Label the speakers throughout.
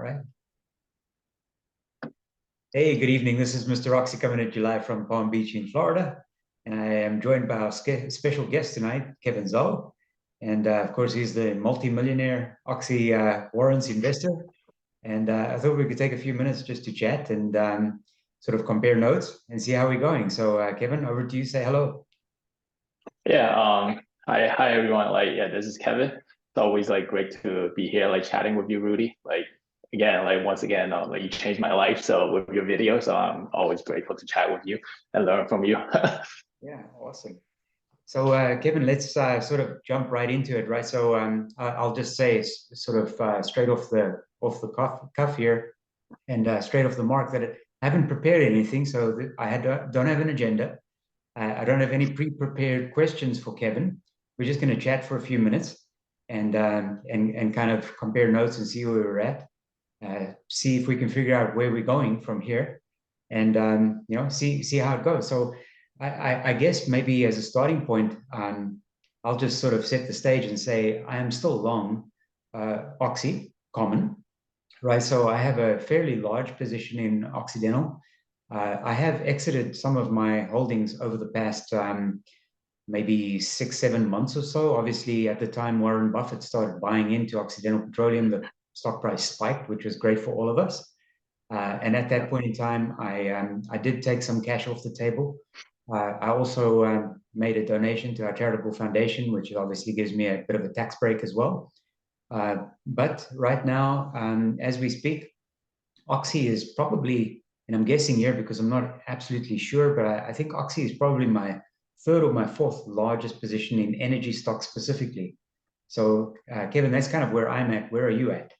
Speaker 1: right? Hey, good evening. This is Mr. Oxy coming at you live from Palm Beach in Florida. And I am joined by our special guest tonight, Kevin Zoll. And of course, he's the multi-millionaire Oxy warrants investor. And I thought we could take a few minutes just to chat and sort of compare notes and see how we're going. So Kevin, over to you. Say hello.
Speaker 2: Yeah, hi everyone. This is Kevin. It's always great to be here, chatting with you, Rudy. Once again, you changed my life. So with your video, so I'm always grateful to chat with you and learn from you.
Speaker 1: Yeah, awesome. So Kevin, let's sort of jump right into it, right? So I'll just say sort of straight off the cuff here, and straight off the mark that I haven't prepared anything, so don't have an agenda. I don't have any pre-prepared questions for Kevin. We're just going to chat for a few minutes and kind of compare notes and see where we're at. See if we can figure out where we're going from here, and see how it goes. So I guess maybe as a starting point, I'll just sort of set the stage and say I am still long Oxy common, right? So I have a fairly large position in Occidental. I have exited some of my holdings over the past maybe 6-7 months or so. Obviously, at the time Warren Buffett started buying into Occidental Petroleum, the stock price spiked, which was great for all of us. And at that point in time, I did take some cash off the table. I also made a donation to our charitable foundation, which obviously gives me a bit of a tax break as well. But right now, as we speak, Oxy is probably, and I'm guessing here because I'm not absolutely sure, but I think Oxy is probably my third or my fourth largest position in energy stocks specifically. So Kevin, that's kind of where I'm at. Where are you at?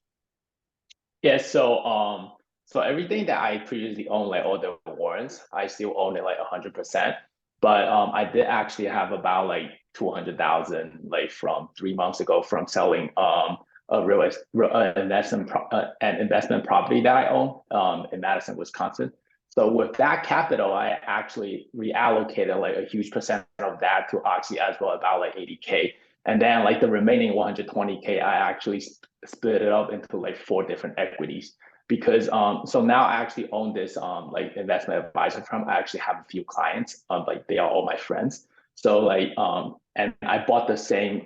Speaker 2: Yeah, so everything that I previously owned, all the warrants, I still own it 100%. But I did actually have about 200,000 from 3 months ago from selling an investment property that I own in Madison, Wisconsin. So with that capital, I actually reallocated a huge percent of that to Oxy as well, about 80K. And then the remaining 120K, I actually split it up into 4 different equities. Because so now I actually own this investment advisor firm. I actually have a few clients, they are all my friends. So and I bought the same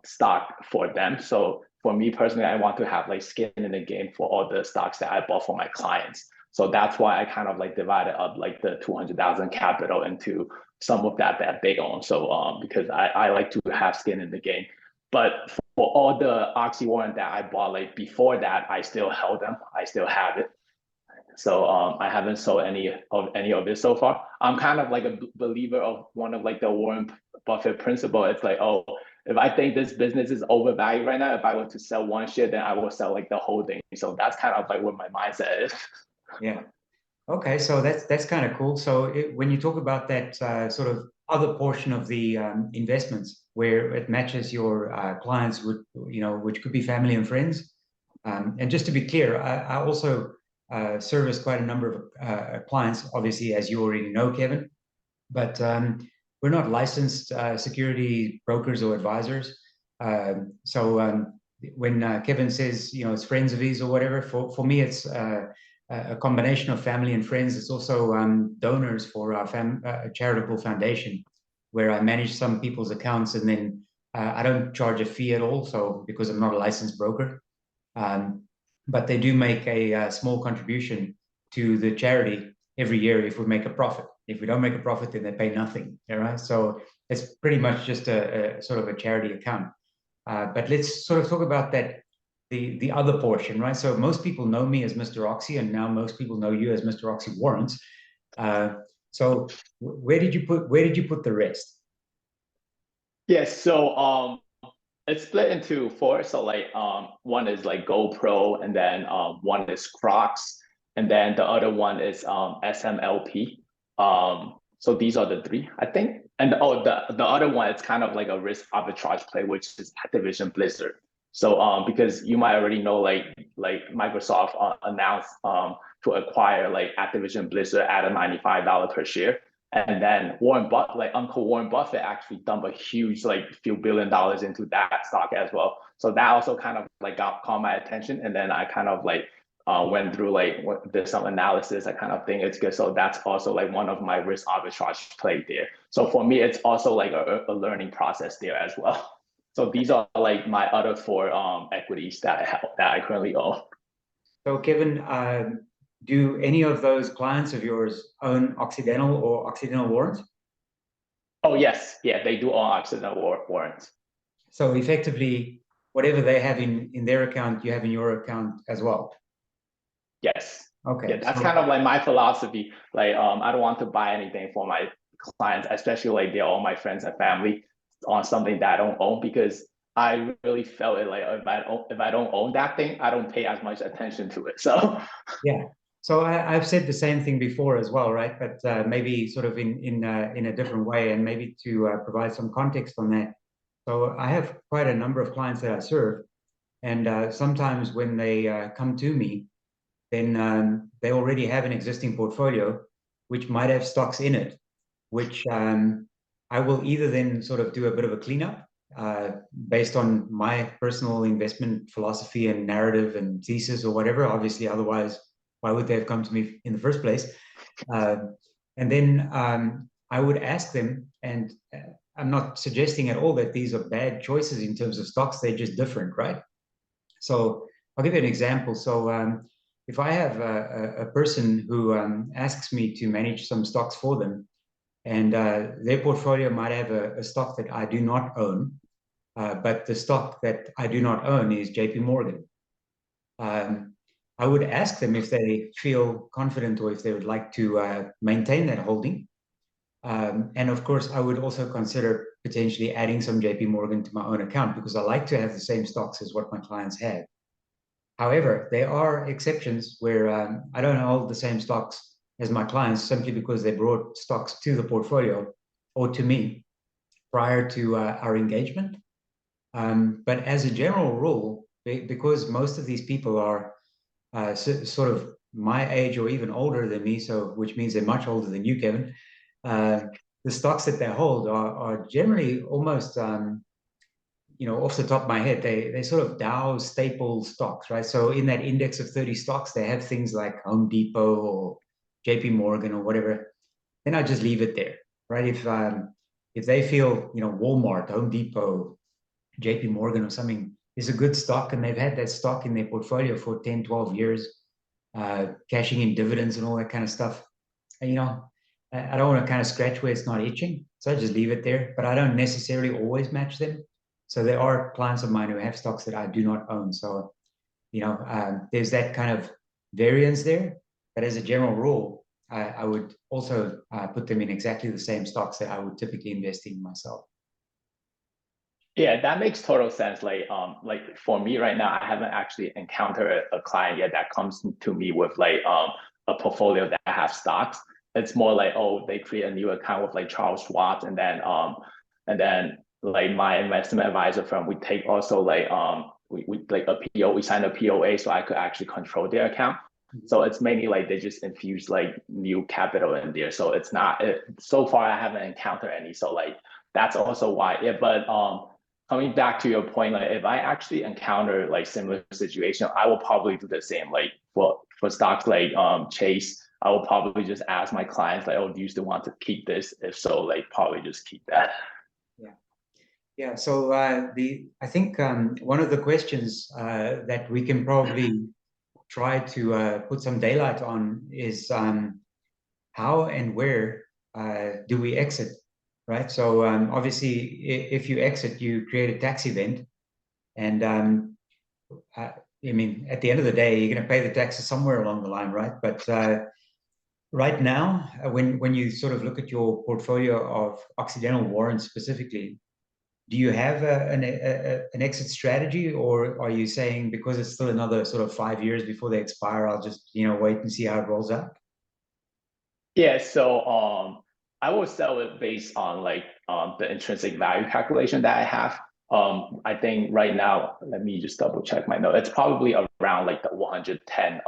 Speaker 2: stock for them. So for me personally, I want to have skin in the game for all the stocks that I bought for my clients. So that's why I kind of divided up the 200,000 capital into some of that they own. So because I like to have skin in the game. But for all the Oxy warrant that I bought before that, I still held them. I still have it. So I haven't sold any of it so far. I'm kind of a believer of one of the Warren Buffett principle. It's oh, if I think this business is overvalued right now, if I were to sell one share, then I will sell the whole thing. So that's kind of what my mindset is.
Speaker 1: Yeah. Okay, so that's kind of cool. So when you talk about that sort of other portion of the investments where it matches your clients with, which could be family and friends. And just to be clear, I also service quite a number of clients, obviously, as you already know, Kevin. But we're not licensed security brokers or advisors. So when Kevin says, it's friends of his or whatever, for me, it's a combination of family and friends. It's also donors for our charitable foundation, where I manage some people's accounts, and then I don't charge a fee at all, so because I'm not a licensed broker. But they do make a small contribution to the charity every year if we make a profit. If we don't make a profit, then they pay nothing. All right, so it's pretty much just a sort of a charity account. But let's sort of talk about that. The other portion, right? So most people know me as Mr. Oxy, and now most people know you as Mr. Oxy Warrants. So where did you put the rest?
Speaker 2: Yes, so it's split into 4. So one is GoPro, and then one is Crocs, and then the other one is SMLP. So these are the 3, I think. And the other one, it's kind of a risk arbitrage play, which is Activision Blizzard. So because you might already know, Microsoft announced to acquire Activision Blizzard at a $95 per share, and then Uncle Warren Buffett actually dumped a huge few $1 billion into that stock as well. So that also kind of caught my attention, and then I kind of went through there's some analysis, that kind of thing. It's good. So that's also like one of my risk arbitrage play there. So for me, it's also like a learning process there as well. So these are like my other four equities that I currently own.
Speaker 1: So Kevin, do any of those clients of yours own Occidental or Occidental warrants?
Speaker 2: Oh yes, yeah, they do own Occidental warrants.
Speaker 1: So effectively, whatever they have in their account, you have in your account as well.
Speaker 2: Yes.
Speaker 1: Okay.
Speaker 2: Yeah, that's kind of like my philosophy. Like, I don't want to buy anything for my clients, especially like they're all my friends and family, on something that I don't own, because I really felt it like if I don't own that thing, I don't pay as much attention to it. So
Speaker 1: yeah. So I've said the same thing before as well, right? But maybe sort of in a different way, and maybe to provide some context on that. So I have quite a number of clients that I serve, and sometimes when they come to me, then they already have an existing portfolio, which might have stocks in it, which I will either then sort of do a bit of a cleanup based on my personal investment philosophy and narrative and thesis or whatever. Obviously, otherwise, why would they have come to me in the first place? Uh, and then I would ask them, and I'm not suggesting at all that these are bad choices in terms of stocks, they're just different, right? So I'll give you an example. So if I have a person who asks me to manage some stocks for them, and their portfolio might have a stock that I do not own, but the stock that I do not own is JP Morgan. I would ask them if they feel confident or if they would like to maintain that holding. And of course, I would also consider potentially adding some JP Morgan to my own account because I like to have the same stocks as what my clients have. However, there are exceptions where I don't hold the same stocks as my clients simply because they brought stocks to the portfolio or to me prior to our engagement. But as a general rule, because most of these people are sort of my age or even older than me, so which means they're much older than you, Kevin, the stocks that they hold are generally almost off the top of my head, they sort of Dow staple stocks, right? So in that index of 30 stocks, they have things like Home Depot or JP Morgan or whatever. Then I just leave it there, right? If they feel, Walmart, Home Depot, JP Morgan or something is a good stock and they've had that stock in their portfolio for 10, 12 years, cashing in dividends and all that kind of stuff. And, I don't want to kind of scratch where it's not itching. So I just leave it there, but I don't necessarily always match them. So there are clients of mine who have stocks that I do not own. So, there's that kind of variance there. But as a general rule, I would also put them in exactly the same stocks that I would typically invest in myself.
Speaker 2: yeah, that makes total sense. Like for me right now, I haven't actually encountered a client yet that comes to me with a portfolio that have stocks. It's more like, oh, they create a new account with like Charles Schwab, and then like my investment advisor firm, we take also we like a PO, we sign a POA so I could actually control their account. So it's mainly like they just infuse like new capital in there. So it's not so far I haven't encountered any. So like that's also why. Yeah, but coming back to your point, like if I actually encounter like similar situation, I will probably do the same. Like for stocks like Chase, I will probably just ask my clients like, oh, do you still want to keep this? If so, like probably just keep that.
Speaker 1: Yeah. Yeah. So I think one of the questions that we can probably try to put some daylight on is how and where do we exit, right? So obviously, if you exit, you create a tax event, and I mean, at the end of the day, you're going to pay the taxes somewhere along the line, right? But right now, when you sort of look at your portfolio of Occidental warrants specifically, do you have an exit strategy, or are you saying because it's still another sort of 5 years before they expire, I'll just wait and see how it rolls out?
Speaker 2: Yeah, so I will sell it based on the intrinsic value calculation that I have. I think right now, let me just double check my note. It's probably around like the 110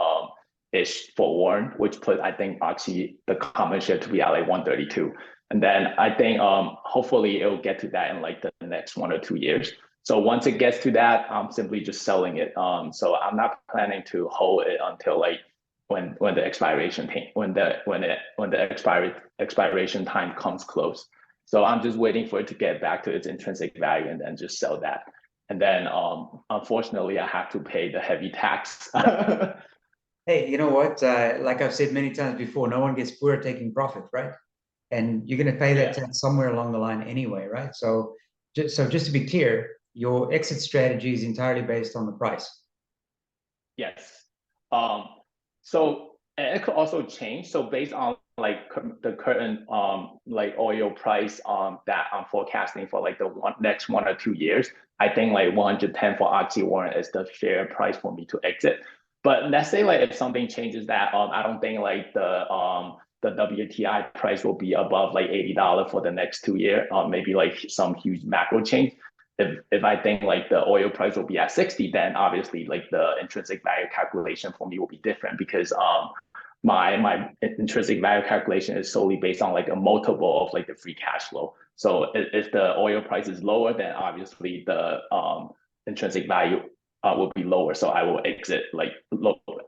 Speaker 2: ish for warrant, which put I think Oxy the common share to be at like 132. And then I think hopefully it'll get to that in like the next 1 or 2 years. So once it gets to that, I'm simply just selling it. So I'm not planning to hold it until like when the expiration expiration time comes close. So I'm just waiting for it to get back to its intrinsic value and then just sell that. And then unfortunately, I have to pay the heavy tax.
Speaker 1: Hey, you know what? Like I've said many times before, no one gets poor taking profit, right? And you're going to pay that tax somewhere along the line anyway, right? So just to be clear, your exit strategy is entirely based on the price.
Speaker 2: Yes. So it could also change. So based on like the current like oil price that I'm forecasting for like the next 1 or 2 years, I think like 110 for Oxy warrant is the fair price for me to exit. But let's say like if something changes that, I don't think like the WTI price will be above like $80 for the next 2 years. Maybe like some huge macro change. If I think like the oil price will be at 60, then obviously like the intrinsic value calculation for me will be different because my intrinsic value calculation is solely based on like a multiple of like the free cash flow. So if the oil price is lower, then obviously the intrinsic value will be lower. So I will exit like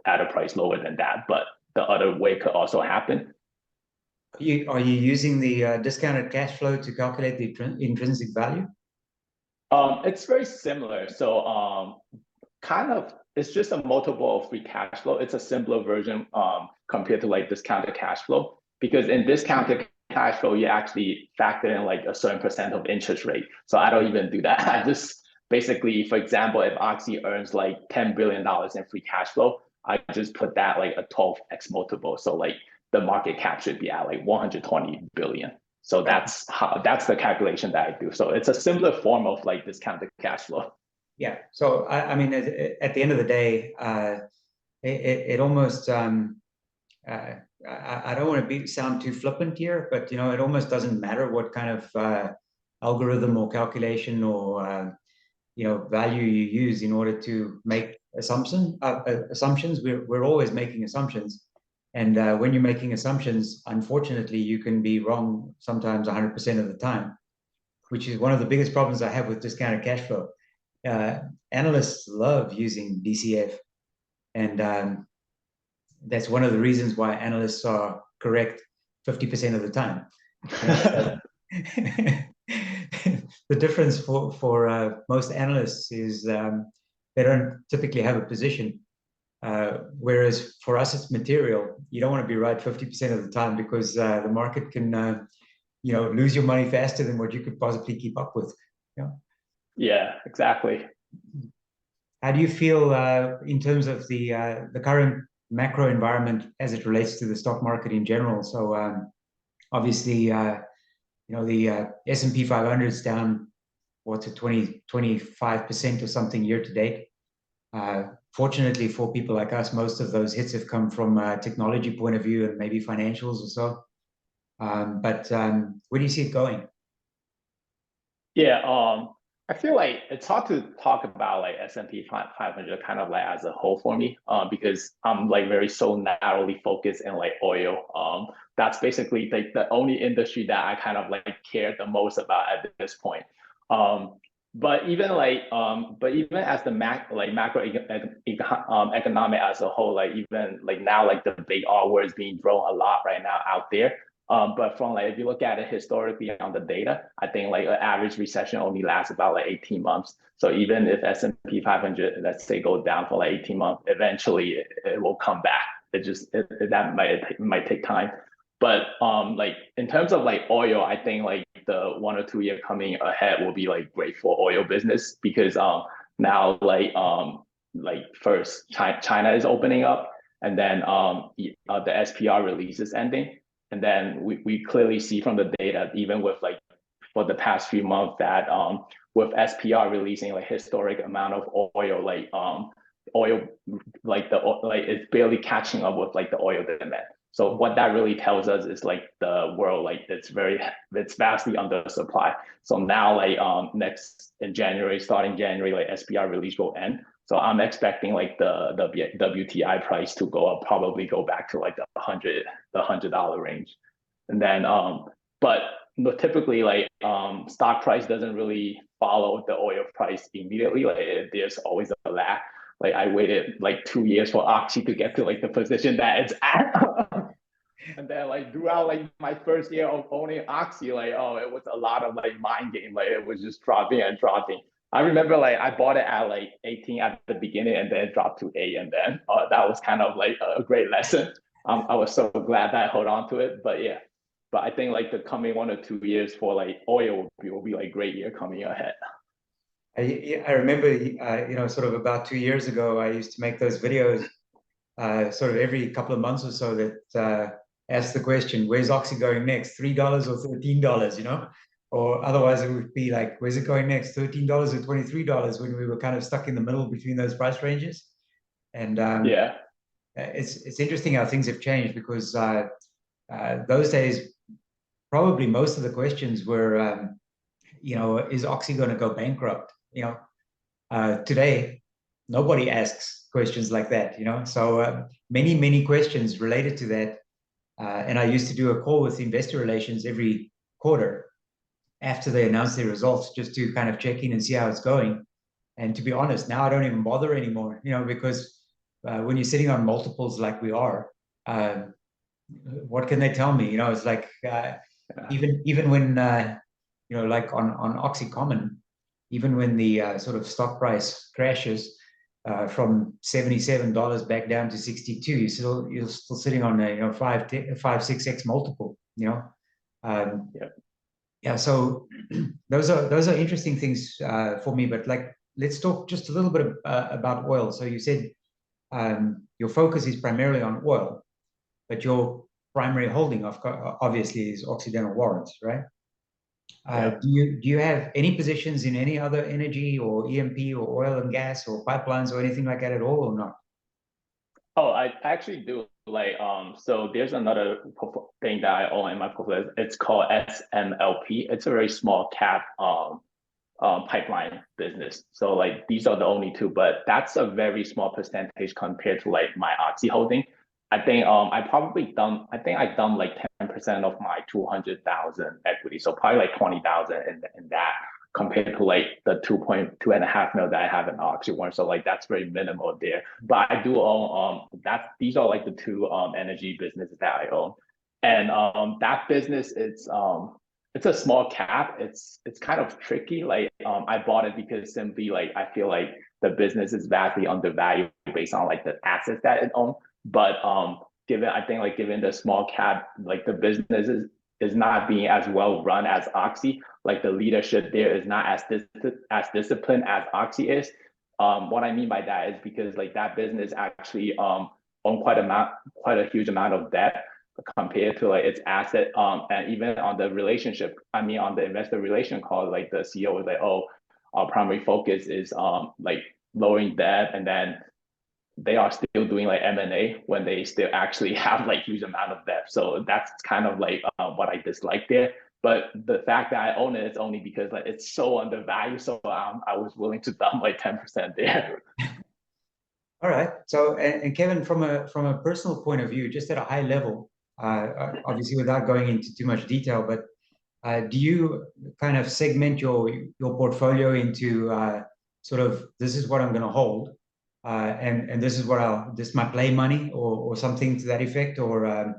Speaker 2: at a price lower than that. But the other way could also happen.
Speaker 1: Are you using the discounted cash flow to calculate the intrinsic value?
Speaker 2: It's very similar. So kind of it's just a multiple of free cash flow. It's a simpler version compared to like discounted cash flow because in discounted cash flow you actually factor in like a certain percent of interest rate. So I don't even do that. I just basically, for example, if Oxy earns like $10 billion in free cash flow, I just put that like a 12x multiple. So like the market cap should be at like 120 billion. So that's the calculation that I do. So it's a simpler form of like discounted cash flow.
Speaker 1: Yeah. So I mean, at the end of the day, it almost I don't want to sound too flippant here, but you know, it almost doesn't matter what kind of algorithm or calculation or you know value you use in order to make assumptions. We're always making assumptions, and when you're making assumptions, unfortunately, you can be wrong sometimes 100% of the time, which is one of the biggest problems I have with discounted cash flow. Uh, Analysts love using DCF, and that's one of the reasons why analysts are correct 50% of the time. The difference for most analysts is they don't typically have a position, whereas for us it's material. You don't want to be right 50% of the time because the market can you know lose your money faster than what you could possibly keep up with. You know?
Speaker 2: Yeah, exactly.
Speaker 1: How do you feel in terms of the current macro environment as it relates to the stock market in general? So obviously, you know, the S&P 500 is down, what's it, 25% or something year to date. Fortunately for people like us, most of those hits have come from a technology point of view and maybe financials or so. But where do you see it going?
Speaker 2: Yeah, I feel like it's hard to talk about like S&P 500 kind of like as a whole for me, because I'm like very so narrowly focused in like oil. That's basically like the only industry that I kind of like care the most about at this point. But even as the macro economic as a whole, like even like now like the big R word is being thrown a lot right now out there. But from like if you look at it historically on the data, I think like an average recession only lasts about like 18 months. So even if S&P 500, let's say, go down for like 18 months, eventually it will come back. That might take time. But like in terms of like oil, I think like the 1 or 2 year coming ahead will be like great for oil business because now like first China is opening up, and then the SPR release is ending. And then we clearly see from the data, even with like for the past few months, that with SPR releasing like historic amount of oil, oil it's barely catching up with like the oil demand. So what that really tells us is like the world like it's vastly under supply. So now like next in January, starting January, like SPR release will end. So I'm expecting like the WTI price to go up, probably go back to like the $100 range. And then but but typically like stock price doesn't really follow the oil price immediately. Like there's always a lag. Like I waited like 2 years for Oxy to get to like the position that it's at. And then like throughout like my first year of owning Oxy, like oh, it was a lot of like mind game. Like it was just dropping and dropping. I remember like I bought it at like 18 at the beginning, and then it dropped to 8, and then that was kind of like a great lesson. I was so glad that I hold on to it. But yeah, but I think like the coming 1 or 2 years for like oil will be like great year coming ahead.
Speaker 1: I remember, sort of about 2 years ago, I used to make those videos sort of every couple of months or so that ask the question, where's Oxy going next? $3 or $13, Or otherwise it would be like, where's it going next? $13 or $23 when we were kind of stuck in the middle between those price ranges. And
Speaker 2: Yeah.
Speaker 1: it's interesting how things have changed because those days, probably most of the questions were, is Oxy going to go bankrupt? Today, nobody asks questions like that, So many questions related to that. And I used to do a call with investor relations every quarter after they announce their results, just to kind of check in and see how it's going. And to be honest, now I don't even bother anymore, because when you're sitting on multiples like we are, what can they tell me? It's like even when like on Oxy Common, even when the sort of stock price crashes from $77 back down to 62, you're still sitting on a 5-6x multiple.
Speaker 2: Yeah.
Speaker 1: Yeah. So those are interesting things for me. But like, let's talk just a little bit about oil. So you said your focus is primarily on oil, but your primary holding, obviously, is Occidental warrants, right?
Speaker 2: Yeah.
Speaker 1: Do you have any positions in any other energy or E&P or oil and gas or pipelines or anything like that at all, or not?
Speaker 2: Oh, I actually do like so there's another thing that I own in my portfolio. It's called SMLP. It's a very small cap pipeline business. So like these are the only two, but that's a very small percentage compared to like my Oxy holding. I think I've done like 10% of my 200,000 equity. So probably like 20,000 in that compared to like the 2.2.5 mil that I have in Oxy one. So like that's very minimal there. But I do own that these are like the two energy businesses that I own. And that business it's a small cap. It's kind of tricky. Like I bought it because simply like I feel like the business is vastly undervalued based on like the assets that it owns. But given the small cap, like the business is not being as well run as Oxy. Like the leadership there is not as disciplined as Oxy is. What I mean by that is because like that business actually own quite a huge amount of debt compared to like its asset. And even on the relationship, I mean on the investor relation call, like the CEO was like, oh, our primary focus is like lowering debt, and then they are still doing like M&A when they still actually have like huge amount of debt. So that's kind of like what I dislike there. But the fact that I own it is only because like it's so undervalued. So I was willing to dump like 10% there.
Speaker 1: All right. So, and Kevin, from a personal point of view, just at a high level, obviously without going into too much detail, but do you kind of segment your portfolio into sort of, this is what I'm going to hold, and this is my play money, or something to that effect, or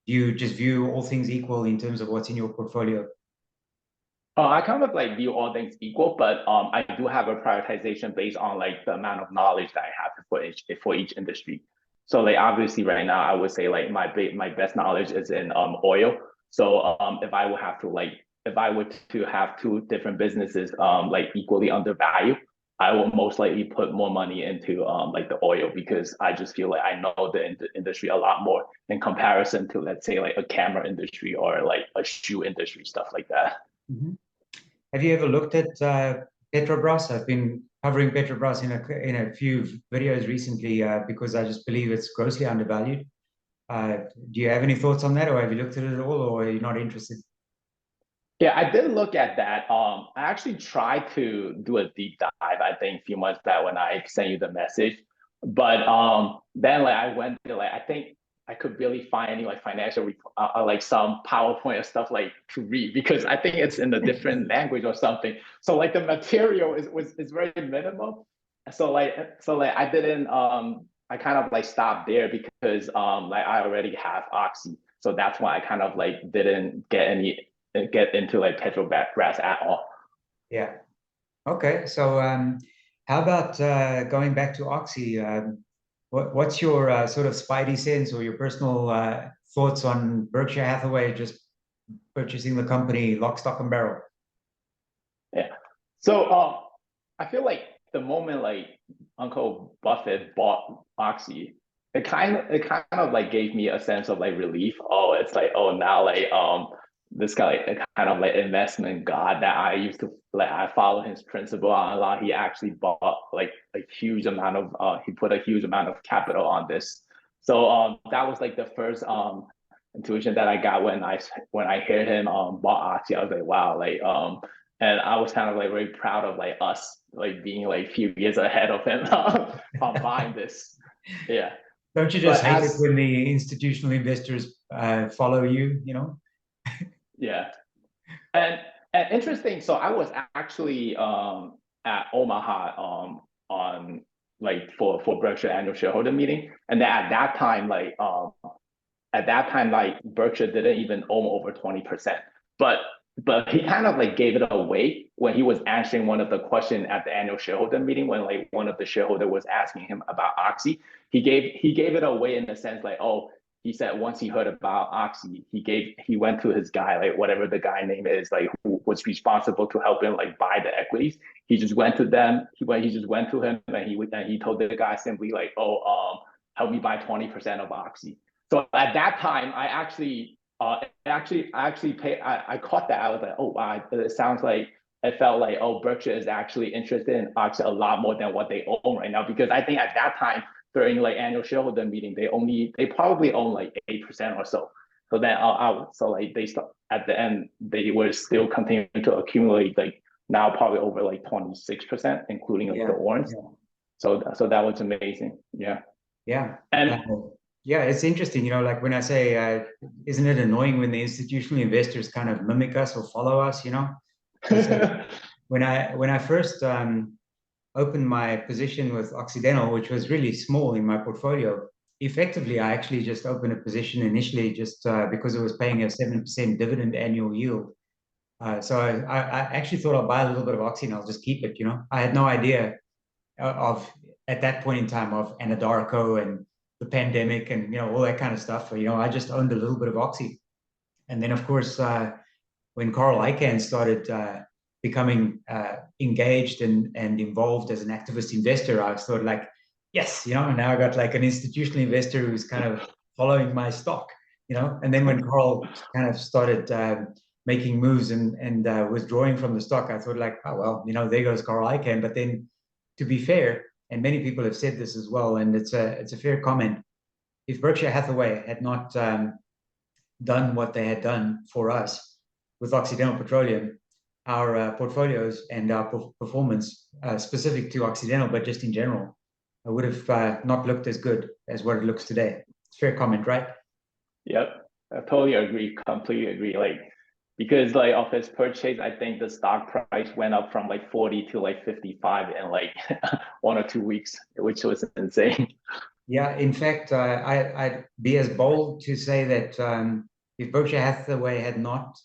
Speaker 1: do you just view all things equal in terms of what's in your portfolio?
Speaker 2: I kind of like view all things equal, but I do have a prioritization based on like the amount of knowledge that I have for each industry. So like obviously right now I would say like my best knowledge is in oil. So if I were to have two different businesses like equally undervalued, I will most likely put more money into like the oil, because I just feel like I know the industry a lot more in comparison to, let's say, like a camera industry or like a shoe industry, stuff like that.
Speaker 1: Mhm. Have you ever looked at Petrobras? I've been covering Petrobras in a few videos recently because I just believe it's grossly undervalued. Do you have any thoughts on that, or have you looked at it at all, or are you not interested?
Speaker 2: Yeah, I did look at that. I actually tried to do a deep dive, I think, a few months back when I sent you the message. But then like I went to like I think I could really find any like financial like some PowerPoint or stuff like to read, because I think it's in a different language or something. So like the material is very minimal. So I didn't I kind of like stopped there because like I already have Oxy. So that's why I kind of like didn't get into like Petrobras at all.
Speaker 1: Yeah. Okay. So how about going back to Oxy? What's your sort of spidey sense or your personal thoughts on Berkshire Hathaway just purchasing the company lock, stock, and barrel?
Speaker 2: Yeah. So I feel like the moment like Uncle Buffett bought Oxy, it kind of like gave me a sense of like relief. Oh, it's like, oh, now like this guy like, kind of like investment god that I used to like, I follow his principle a lot. He actually bought like a huge amount of he put a huge amount of capital on this. So that was like the first intuition that I got when I heard him bought Oxy. I was like, wow, like and I was kind of like very proud of like us like being like a few years ahead of him on buying this. Yeah.
Speaker 1: Don't you just
Speaker 2: But
Speaker 1: hate it
Speaker 2: as
Speaker 1: when the institutional investors follow you, you know?
Speaker 2: yeah. And and interesting, so I was actually at Omaha on like for Berkshire annual shareholder meeting. And then at that time like Berkshire didn't even own over 20%. But but he kind of like gave it away when he was answering one of the questions at the annual shareholder meeting, when like one of the shareholder was asking him about Oxy. He gave it away in the sense like, oh, he said once he heard about Oxy, he went to his guy, like whatever the guy name is, like who was responsible to help him like buy the equities. He just went to them. He just went to him and he told the guy simply like, oh, help me buy 20% of Oxy. So at that time, I caught that. I was like, oh wow, it sounds like it felt like, oh, Berkshire is actually interested in Oxy a lot more than what they own right now. Because I think at that time during like annual shareholder meeting, they probably own like 8% or so. So then so like they start at the end, they were still continuing to accumulate like now probably over like 26%, including like the
Speaker 1: Yeah.
Speaker 2: warrants.
Speaker 1: Yeah.
Speaker 2: So that was amazing. Yeah.
Speaker 1: Yeah.
Speaker 2: And
Speaker 1: Yeah, it's interesting, you know, like when I say, isn't it annoying when the institutional investors kind of mimic us or follow us, you know? So when I first opened my position with Occidental, which was really small in my portfolio, effectively, I actually just opened a position initially just because it was paying a 7% dividend annual yield. So I actually thought I'll buy a little bit of Oxy and I'll just keep it, you know? I had no idea of at that point in time of Anadarko and the pandemic and you know all that kind of stuff. You know, I just owned a little bit of Oxy, and then of course when Carl Icahn started becoming engaged and involved as an activist investor, I was sort of like, yes, you know, now I got like an institutional investor who's kind of following my stock, you know. And then when Carl kind of started making moves and withdrawing from the stock, I thought like, oh well, you know, there goes Carl Icahn. But then, to be fair, and many people have said this as well, and it's a fair comment. If Berkshire Hathaway had not done what they had done for us with Occidental Petroleum, our portfolios and our performance, specific to Occidental, but just in general, would have not looked as good as what it looks today. It's a fair comment, right?
Speaker 2: Yep, I totally agree, completely agree. Like, because like of his purchase, I think the stock price went up from like 40 to like 55 in like 1 or 2 weeks, which was insane.
Speaker 1: Yeah, in fact, I'd be as bold to say that if Berkshire Hathaway had not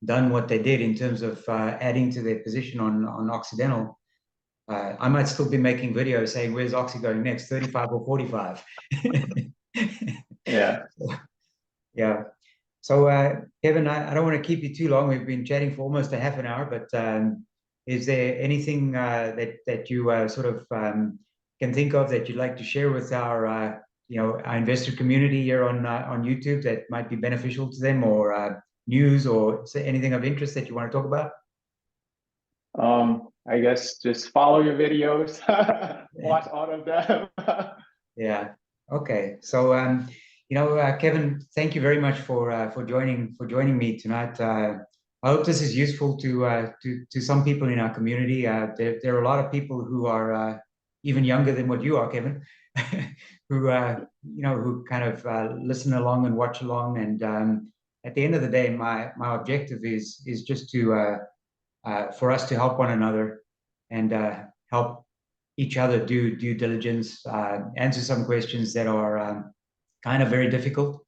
Speaker 1: done what they did in terms of adding to their position on Occidental, I might still be making videos saying, "Where's Oxy going next? 35 or 45?"
Speaker 2: Yeah.
Speaker 1: Yeah. So, Kevin, I don't want to keep you too long. We've been chatting for almost a half an hour, but is there anything that you sort of can think of that you'd like to share with our our investor community here on YouTube that might be beneficial to them, or news, or anything of interest that you want to talk about?
Speaker 2: I guess just follow your videos, watch all of them.
Speaker 1: Yeah. Okay. So, Kevin, thank you very much for joining me tonight. I hope this is useful to some people in our community. There are a lot of people who are even younger than what you are, Kevin. who kind of listen along and watch along. And at the end of the day, my objective is just to for us to help one another and help each other do due diligence, answer some questions that are kind of very difficult,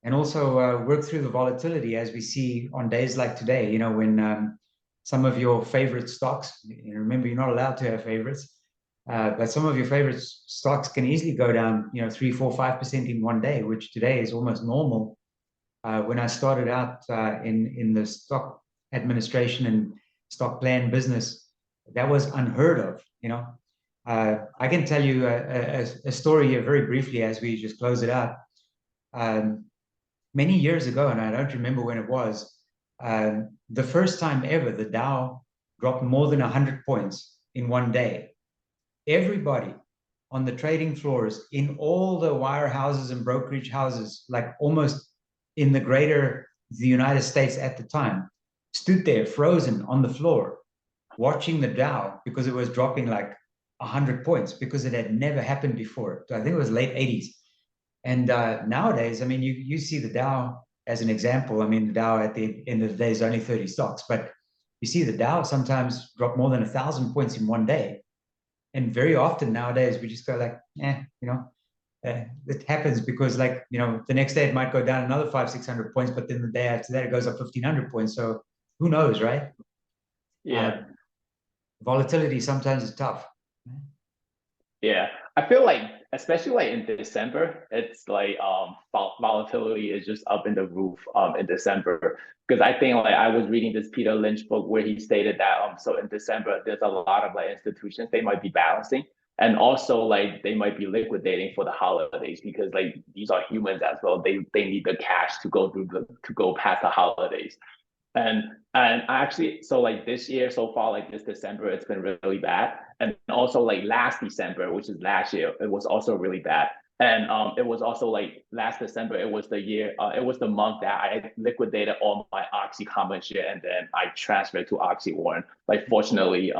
Speaker 1: and also work through the volatility as we see on days like today. When some of your favorite stocks, remember, you're not allowed to have favorites, but some of your favorite stocks can easily go down, 3, 4, 5% in one day, which today is almost normal. When I started out in the stock administration and stock plan business, that was unheard of. I can tell you a story here very briefly as we just close it out. Many years ago, and I don't remember when it was, the first time ever the Dow dropped more than 100 points in one day. Everybody on the trading floors in all the wirehouses and brokerage houses, like almost in the United States at the time, stood there frozen on the floor, watching the Dow because it was dropping like 100 points, because it had never happened before. So I think it was late 80s. And nowadays, I mean, you see the Dow as an example. I mean, the Dow at the end of the day is only 30 stocks, but you see the Dow sometimes drop more than 1,000 points in one day. And very often nowadays, we just go like, it happens because, like, the next day it might go down another 500, 600 points, but then the day after that, it goes up 1,500 points. So who knows, right?
Speaker 2: Yeah.
Speaker 1: Volatility sometimes is tough.
Speaker 2: Yeah, I feel like, especially like in December, it's like volatility is just up in the roof in December, because I think, like, I was reading this Peter Lynch book where he stated that so in December there's a lot of like institutions, they might be balancing, and also like they might be liquidating for the holidays, because like these are humans as well, they need the cash to go past the holidays. And actually, so like this year so far, like this December, it's been really bad. And also like last December, which is last year, it was also really bad. And it was also like last December, it was the month that I liquidated all my Oxy common share, and then I transferred to Oxy warrant. Like fortunately,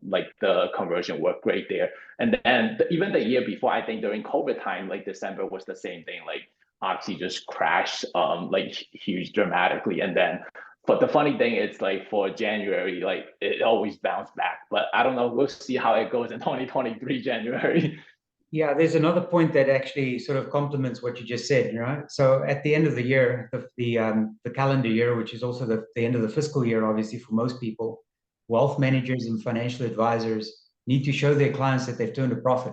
Speaker 2: like the conversion worked great there. And then even the year before, I think during COVID time, like December was the same thing. Like Oxy just crashed like huge dramatically, and then. But the funny thing is, like, for January, like it always bounced back. But I don't know. We'll see how it goes in 2023 January.
Speaker 1: Yeah, there's another point that actually sort of complements what you just said, right? So at the end of the year, the calendar year, which is also the end of the fiscal year, obviously for most people, wealth managers and financial advisors need to show their clients that they've turned a profit.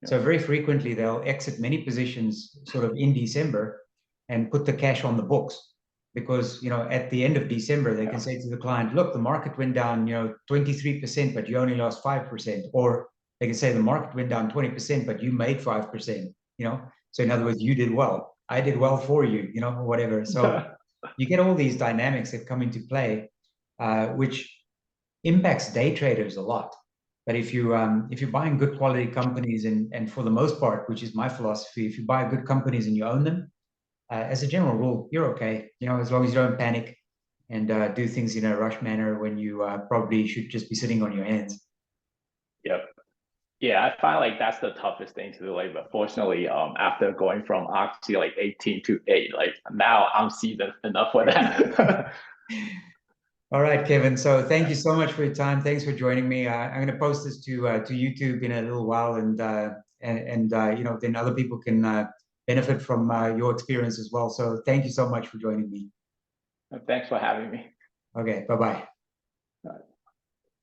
Speaker 1: Yeah. So very frequently they'll exit many positions sort of in December and put the cash on the books, because at the end of December they can say to the client, look, the market went down 23%, but you only lost 5%, or they can say the market went down 20%, but you made 5%. So in other words, you did well, I did well for you, whatever. So you get all these dynamics that come into play, which impacts day traders a lot. But if you're buying good quality companies, and for the most part, which is my philosophy, if you buy good companies and you own them, as a general rule, you're okay, as long as you don't panic and do things in a rush manner when you probably should just be sitting on your hands.
Speaker 2: Yep. Yeah, I find like that's the toughest thing to do. Like, but fortunately, after going from Oxy like 18 to 8, like now I'm seasoned enough for that.
Speaker 1: All right, Kevin. So thank you so much for your time. Thanks for joining me. I'm going to post this to YouTube in a little while, and then other people can benefit from your experience as well. So thank you so much for joining me.
Speaker 2: Thanks for having me.
Speaker 1: Okay, bye-bye.